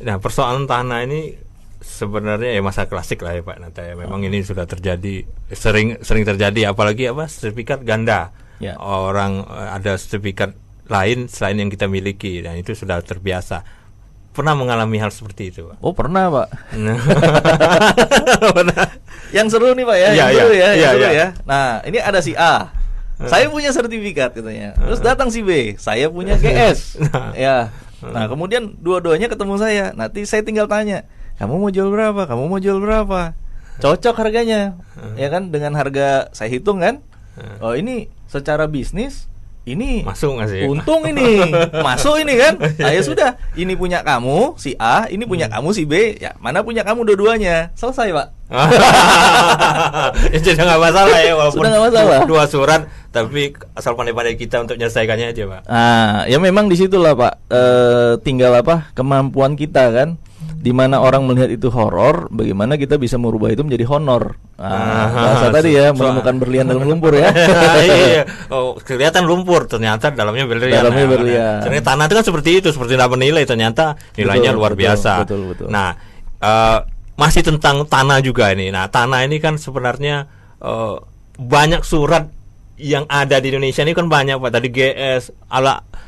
Nah, persoalan tanah ini sebenarnya ya masa klasik lah ya Pak Nata ya. Memang ini sudah terjadi, sering terjadi, apalagi sertifikat ganda. Ya. Orang ada sertifikat lain selain yang kita miliki, dan itu sudah terbiasa. Pernah mengalami hal seperti itu, Pak? Oh, pernah, Pak. Yang seru nih, Pak ya. Yang seru ya. ya. Nah, ini ada si A. Saya punya sertifikat katanya. Terus datang si B, saya punya GS. Ya. Nah, kemudian dua-duanya ketemu saya. Nanti saya tinggal tanya, "Kamu mau jual berapa? Kamu mau jual berapa?" Cocok harganya. Ya kan, dengan harga saya hitung kan. Oh, ini secara bisnis ini masuk nggak sih? Untung ini masuk ini kan. Nah, ya sudah, ini punya kamu si A, ini punya kamu si B. Ya, mana punya kamu dua-duanya. Selesai, Pak. Itu sudah nggak masalah ya, walaupun sudah nggak masalah. Dua surat, tapi asal pandai-pandai kita untuk menyelesaikannya aja, Pak. Ya memang disitulah, Pak. Tinggal kemampuan kita kan. Dimana orang melihat itu horor, bagaimana kita bisa merubah itu menjadi honor. Bahasa tadi ya, menemukan berlian dalam lumpur ya. Iya. Oh, kelihatan lumpur, ternyata dalamnya berlian. Ternyata tanah itu kan seperti itu, seperti dapat nilai, ternyata nilainya luar biasa. Betul. Nah, masih tentang tanah juga ini. Nah, tanah ini kan sebenarnya banyak surat yang ada di Indonesia ini kan banyak, Pak. Tadi GS,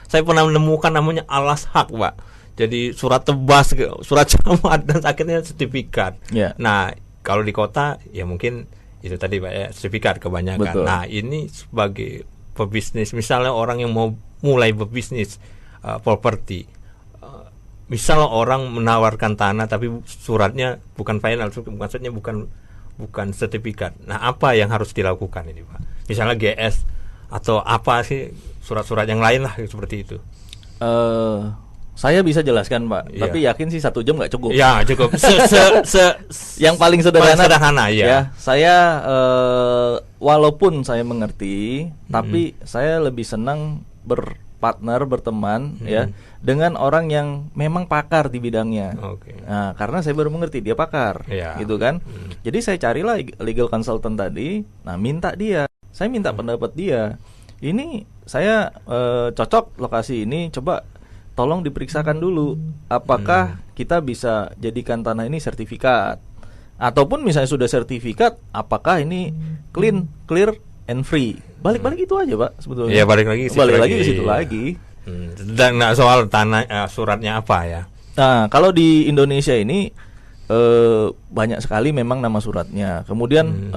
saya pernah menemukan namanya alas hak, Pak. Jadi surat tebas, surat camat, dan akhirnya sertifikat. Yeah. Nah, kalau di kota ya mungkin itu tadi Pak ya, sertifikat kebanyakan. Betul. Nah, ini sebagai pebisnis, misalnya orang yang mau mulai berbisnis properti, misalnya orang menawarkan tanah tapi suratnya bukan final, maksudnya bukan sertifikat. Nah, apa yang harus dilakukan ini, Pak? Misalnya GS atau apa sih surat-surat yang lain lah seperti itu. Saya bisa jelaskan, Pak. Iya. Tapi yakin sih 1 jam nggak cukup. Ya, cukup. Yang paling sederhana. Ya. Saya walaupun saya mengerti, tapi saya lebih senang berpartner, berteman ya dengan orang yang memang pakar di bidangnya. Okay. Nah, karena saya baru mengerti dia pakar, gitu kan. Jadi saya carilah legal consultant tadi. Nah, saya minta pendapat dia. Ini saya cocok lokasi ini, coba tolong diperiksakan dulu apakah kita bisa jadikan tanah ini sertifikat, ataupun misalnya sudah sertifikat, apakah ini clear and free. Balik itu aja, Pak, sebetulnya. Iya, balik lagi ke situ lagi. Dan soal tanah suratnya apa ya? Nah, kalau di Indonesia ini banyak sekali memang nama suratnya. Kemudian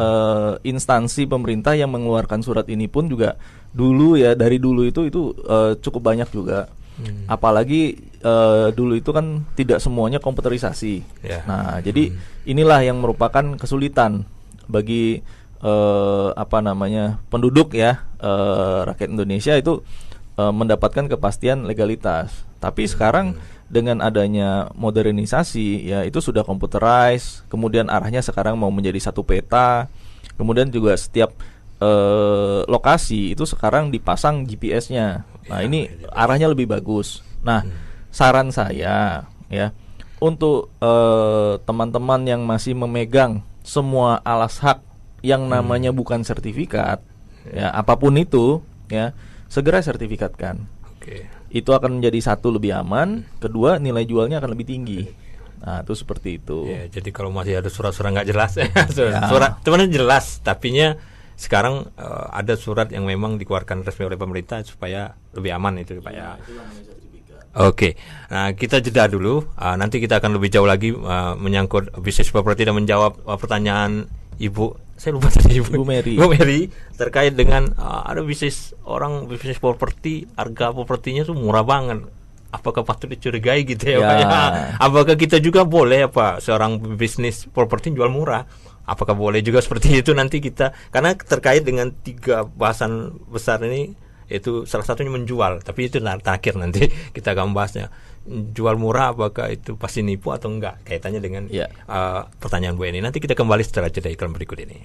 instansi pemerintah yang mengeluarkan surat ini pun juga dari dulu itu cukup banyak juga. Apalagi dulu itu kan tidak semuanya komputerisasi. Nah, jadi inilah yang merupakan kesulitan bagi penduduk ya, rakyat Indonesia itu mendapatkan kepastian legalitas. Tapi sekarang dengan adanya modernisasi ya, itu sudah computerized. Kemudian arahnya sekarang mau menjadi satu peta. Kemudian juga setiap lokasi itu sekarang dipasang GPS-nya. Nah, ini arahnya lebih bagus. Nah, saran saya ya, untuk teman-teman yang masih memegang semua alas hak yang namanya bukan sertifikat, ya apapun itu ya, segera sertifikatkan. Itu akan menjadi satu, lebih aman. Kedua, nilai jualnya akan lebih tinggi. Nah, itu seperti itu. Ya, jadi kalau masih ada surat-surat nggak jelas, surat cuman jelas, tapinya sekarang ada surat yang memang dikeluarkan resmi oleh pemerintah supaya lebih aman itu, Pak ya. Oke, nah kita jeda dulu. Nanti kita akan lebih jauh lagi menyangkut bisnis properti dan menjawab pertanyaan Ibu. Saya lupa tadi Ibu Mary terkait dengan ada bisnis properti, harga propertinya tuh murah banget. Apakah patut dicurigai gitu ya, Pak ya? Apakah kita juga boleh seorang bisnis properti jual murah? Apakah boleh juga seperti itu nanti kita, karena terkait dengan 3 bahasan besar ini, itu salah satunya menjual, tapi itu terakhir nanti kita akan bahasnya. Jual murah apakah itu pasti nipu atau enggak, kaitannya dengan pertanyaan Bu Eni. Nanti kita kembali setelah jeda iklan berikut ini.